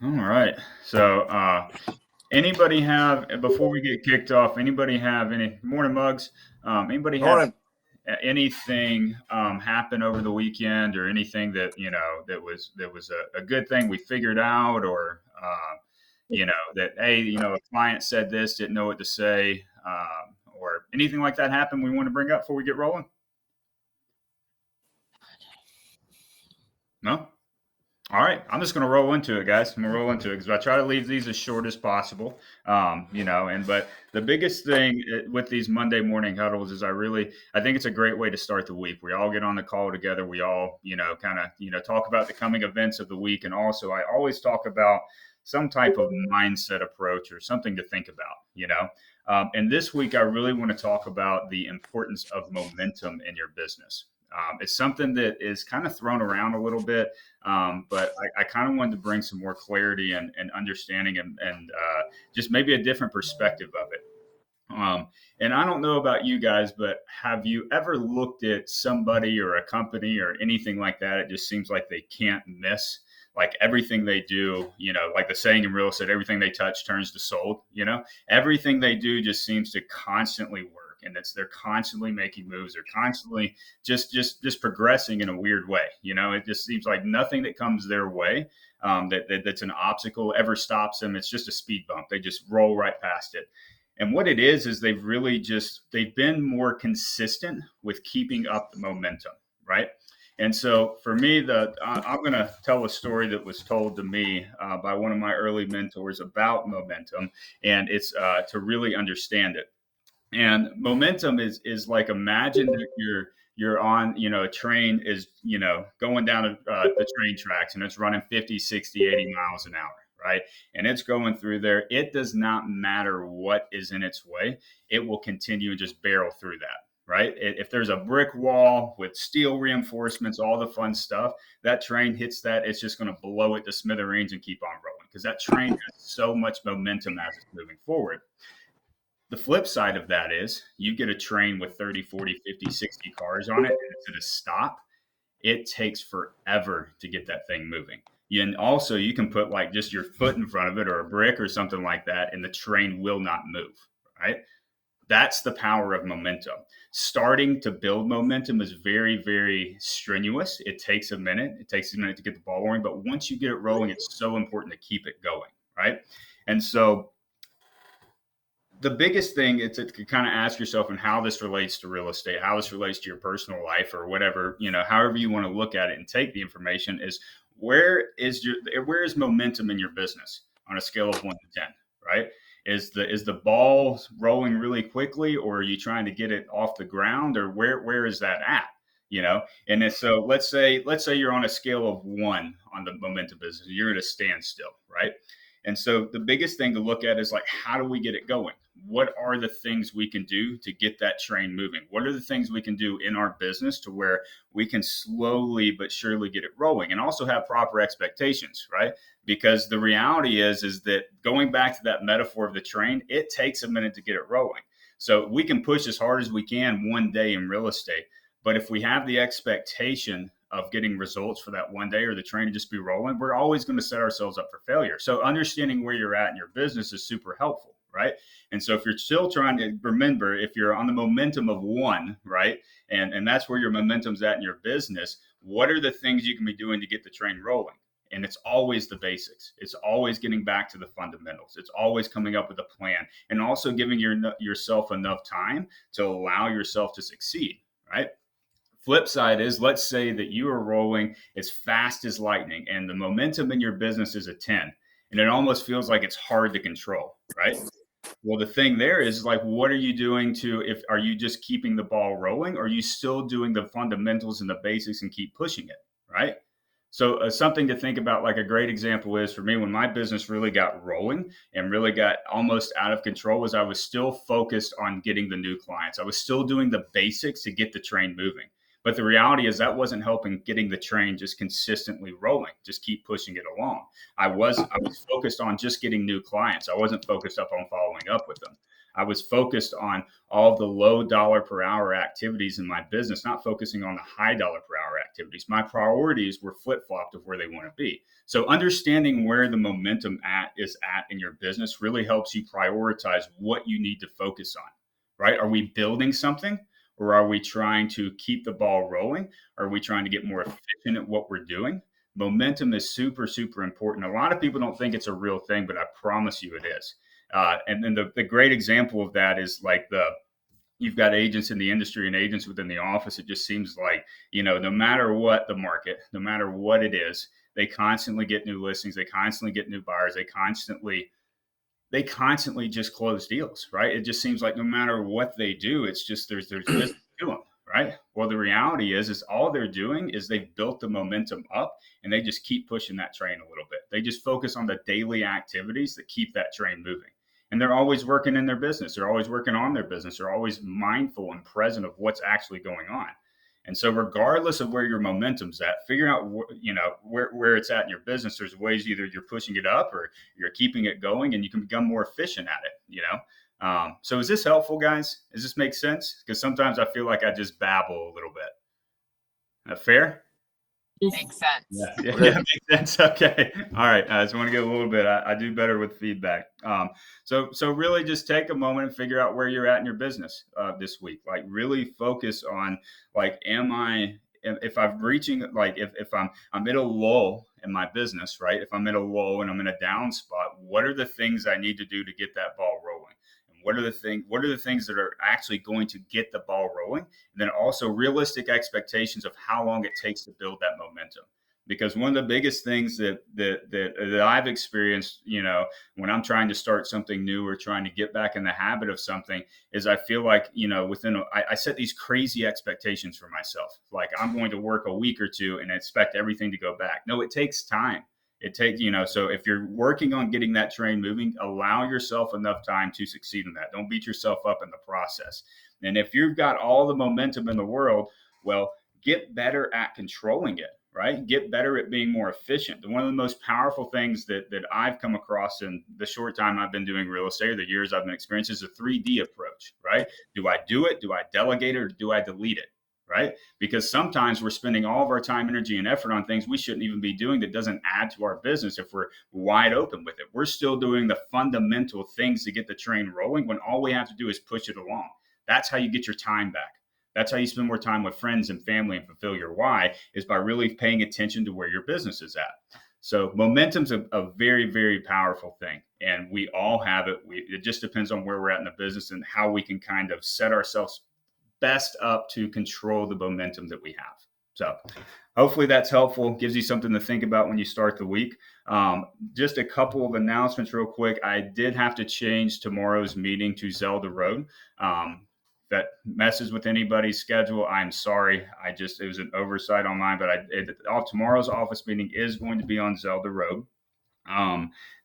All right. So, anybody have, before we get kicked off, anybody have any morning mugs? Anybody have Morning. anything happen over the weekend, or anything that that was a good thing we figured out, or that, hey, a client said this, didn't know what to say, or anything like that happen we want to bring up before we get rolling? No. All right, I'm just going to roll into it, guys. I'm going to roll into it because I try to leave these as short as possible. But the biggest thing with these Monday morning huddles is I think it's a great way to start the week. We all get on the call together. We all, kind of, talk about the coming events of the week. And also, I always talk about some type of mindset approach or something to think about. And this week, I really want to talk about the importance of momentum in your business. It's something that is kind of thrown around a little bit, but I kind of wanted to bring some more clarity and understanding, and just maybe a different perspective of it. And I don't know about you guys, but have you ever looked at somebody or a company or anything like that? It just seems like they can't miss. Like everything they do, like the saying in real estate, everything they touch turns to sold. Everything they do just seems to constantly work, and they're constantly making moves. They're constantly just progressing in a weird way. It just seems like nothing that comes their way, that's an obstacle, ever stops them. It's just a speed bump. They just roll right past it. And what it is they've been more consistent with keeping up the momentum, right? And so for me, I'm going to tell a story that was told to me by one of my early mentors about momentum, and it's to really understand it. And momentum is like, imagine that you're on, a train is, going down the train tracks, and it's running 50, 60, 80 miles an hour, right? And it's going through there. It does not matter what is in its way. It will continue and just barrel through that. Right. If there's a brick wall with steel reinforcements, all the fun stuff, that train hits that, it's just going to blow it to smithereens and keep on rolling because that train has so much momentum as it's moving forward. The flip side of that is you get a train with 30, 40, 50, 60 cars on it, and it's at a stop. It takes forever to get that thing moving. And also, you can put like just your foot in front of it or a brick or something like that, and the train will not move, right? That's the power of momentum. Starting to build momentum is very, very strenuous. It takes a minute. It takes a minute to get the ball rolling, but once you get it rolling, it's so important to keep it going, right? And so the biggest thing is to kind of ask yourself, and how this relates to real estate, how this relates to your personal life, or whatever, however you want to look at it and take the information, is where is momentum in your business on a scale of 1 to 10, right? Is the ball rolling really quickly, or are you trying to get it off the ground, or where is that at? So let's say you're on a scale of 1 on the momentum business, you're at a standstill, right? And so the biggest thing to look at is like, how do we get it going? What are the things we can do to get that train moving? What are the things we can do in our business to where we can slowly but surely get it rolling, and also have proper expectations, right? Because the reality is that, going back to that metaphor of the train, it takes a minute to get it rolling. So we can push as hard as we can one day in real estate, but if we have the expectation of getting results for that one day, or the train to just be rolling, we're always going to set ourselves up for failure. So understanding where you're at in your business is super helpful, right? And so if you're still trying to remember, if you're on the momentum of 1, right, and that's where your momentum's at in your business, what are the things you can be doing to get the train rolling? And it's always the basics. It's always getting back to the fundamentals. It's always coming up with a plan, and also giving yourself enough time to allow yourself to succeed, right? Flip side is, let's say that you are rolling as fast as lightning, and the momentum in your business is a 10, and it almost feels like it's hard to control, right? Well, the thing there is, like, what are you doing if are you just keeping the ball rolling, or are you still doing the fundamentals and the basics and keep pushing it, right? So something to think about, like a great example is, for me, when my business really got rolling and really got almost out of control, was I was still focused on getting the new clients. I was still doing the basics to get the train moving. But the reality is that wasn't helping getting the train just consistently rolling, just keep pushing it along. I was focused on just getting new clients. I wasn't focused up on following up with them. I was focused on all of the low dollar per hour activities in my business, not focusing on the high dollar per hour activities. My priorities were flip flopped of where they want to be. So understanding where the momentum is at in your business really helps you prioritize what you need to focus on, right? Are we building something, or are we trying to keep the ball rolling? Are we trying to get more efficient at what we're doing? Momentum is super, super important. A lot of people don't think it's a real thing, but I promise you it is. And then the great example of that is like you've got agents in the industry and agents within the office. It just seems like, no matter what the market, no matter what it is, they constantly get new listings. They constantly get new buyers. They constantly just close deals, right? It just seems like no matter what they do, it's just there's business to them, right? Well, the reality is all they're doing is they've built the momentum up, and they just keep pushing that train a little bit. They just focus on the daily activities that keep that train moving. And they're always working in their business. They're always working on their business. They're always mindful and present of what's actually going on. And so, regardless of where your momentum's at, figure out where it's at in your business. There's ways either you're pushing it up or you're keeping it going, and you can become more efficient at it. So, is this helpful, guys? Does this make sense? Because sometimes I feel like I just babble a little bit. Fair? Makes sense. Yeah, makes sense. Okay. All right. I just want to get a little bit. I do better with feedback. So really just take a moment and figure out where you're at in your business this week. Like really focus on like, if I'm reaching, like if I'm in a lull in my business, right? If I'm in a lull and I'm in a down spot, what are the things I need to do to get that ball rolling? What are the things that are actually going to get the ball rolling? And then also realistic expectations of how long it takes to build that momentum. Because one of the biggest things that I've experienced, when I'm trying to start something new or trying to get back in the habit of something, is I feel like, I set these crazy expectations for myself. Like I'm going to work a week or two and expect everything to go back. No, it takes time. So if you're working on getting that train moving, allow yourself enough time to succeed in that. Don't beat yourself up in the process. And if you've got all the momentum in the world, well, get better at controlling it, right? Get better at being more efficient. One of the most powerful things that I've come across in the short time I've been doing real estate, or the years I've been experiencing, is a 3D approach, right? Do I do it? Do I delegate it? Or do I delete it? Right? Because sometimes we're spending all of our time, energy, and effort on things we shouldn't even be doing that doesn't add to our business if we're wide open with it. We're still doing the fundamental things to get the train rolling when all we have to do is push it along. That's how you get your time back. That's how you spend more time with friends and family and fulfill your why, is by really paying attention to where your business is at. So momentum's a very, very powerful thing, and we all have it. It just depends on where we're at in the business and how we can kind of set ourselves best up to control the momentum that we have. So hopefully that's helpful, gives you something to think about when you start the week. Just a couple of announcements real quick. I did have to change tomorrow's meeting to Zelda Road. That messes with anybody's schedule, I'm sorry. It was an oversight on mine, but tomorrow's office meeting is going to be on Zelda Road.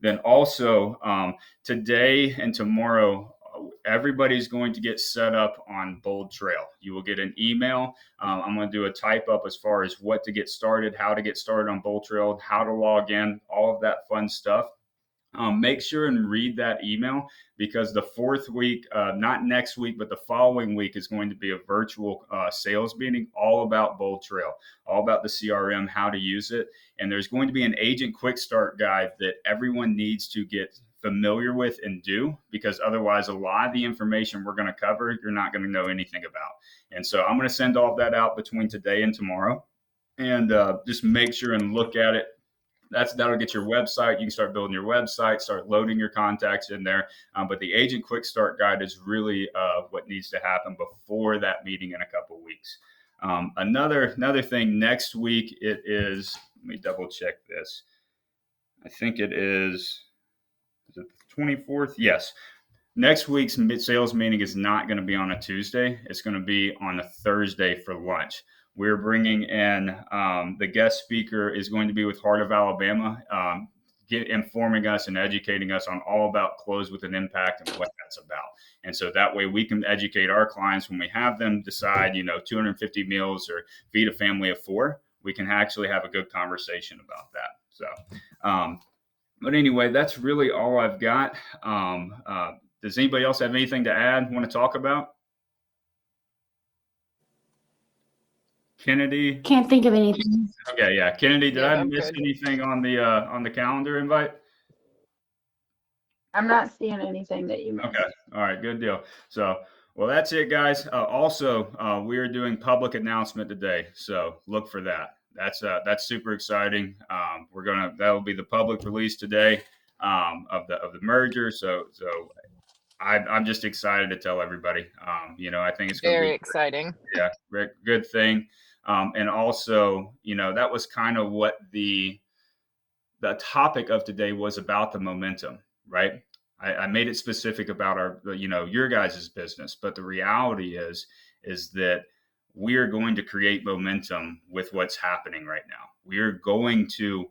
Then also today and tomorrow, everybody's going to get set up on Bold Trail. You will get an email. I'm going to do a type up as far as what to get started, how to get started on Bold Trail, how to log in, all of that fun stuff. Make sure and read that email, because the fourth week, not next week, but the following week, is going to be a virtual sales meeting all about Bold Trail, all about the CRM, how to use it. And there's going to be an agent quick start guide that everyone needs to get familiar with and do, because otherwise a lot of the information we're going to cover, you're not going to know anything about. And so I'm going to send all that out between today and tomorrow, and just make sure and look at it. That'll get your website. You can start building your website, start loading your contacts in there. But the agent quick start guide is really what needs to happen before that meeting in a couple weeks. Another thing, next week it is, let me double check this. I think it is it the 24th? Yes. Next week's sales meeting is not going to be on a Tuesday. It's going to be on a Thursday for lunch. We're bringing in the guest speaker is going to be with Heart of Alabama, informing us and educating us on all about close with an impact and what that's about. And so that way we can educate our clients when we have them decide, 250 meals or feed a family of 4. We can actually have a good conversation about that. So, but anyway, that's really all I've got. Does anybody else have anything to add? Want to talk about? Kennedy? Can't think of anything. Okay, yeah. Kennedy, did Yeah, I I'm miss good. anything on the calendar invite? I'm not seeing anything that you missed. Okay. All right. Good deal. So, well, that's it, guys. Also, we are doing public announcement today, so look for that. That's super exciting. That'll be the public release today of the merger. So I'm just excited to tell everybody. I think it's going to Very be exciting. yeah, good thing. And also, that was kind of what the topic of today was about the momentum, right? I made it specific about your guys' business, but the reality is that we are going to create momentum with what's happening right now. We are going to,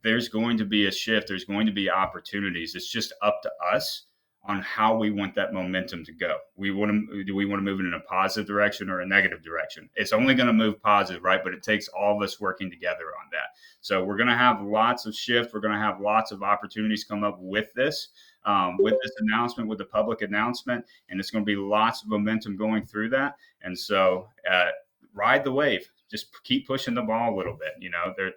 there's going to be a shift. There's going to be opportunities. It's just up to us on how we want that momentum to go. Do we want to move it in a positive direction or a negative direction? It's only going to move positive, right? But it takes all of us working together on that. So we're going to have lots of shift. We're going to have lots of opportunities come up with this announcement, with the public announcement, and it's going to be lots of momentum going through that. And so ride the wave. Just keep pushing the ball a little bit.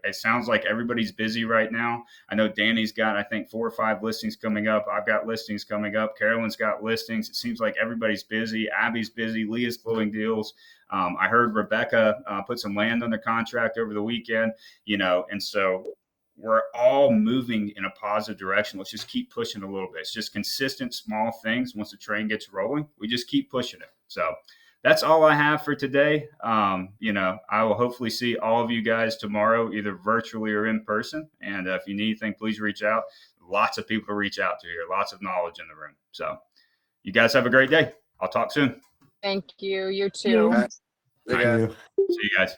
It sounds like everybody's busy right now. I know Danny's got, I think, 4 or 5 listings coming up. I've got listings coming up. Carolyn's got listings. It seems like everybody's busy. Abby's busy. Leah's closing deals. I heard Rebecca put some land under contract over the weekend, and so we're all moving in a positive direction. Let's just keep pushing a little bit. It's just consistent small things. Once the train gets rolling, we just keep pushing it. So that's all I have for today. I will hopefully see all of you guys tomorrow, either virtually or in person. And if you need anything, please reach out. Lots of people to reach out to here, lots of knowledge in the room. So you guys have a great day. I'll talk soon. Thank you. You too. Yeah. Thank you. See you guys.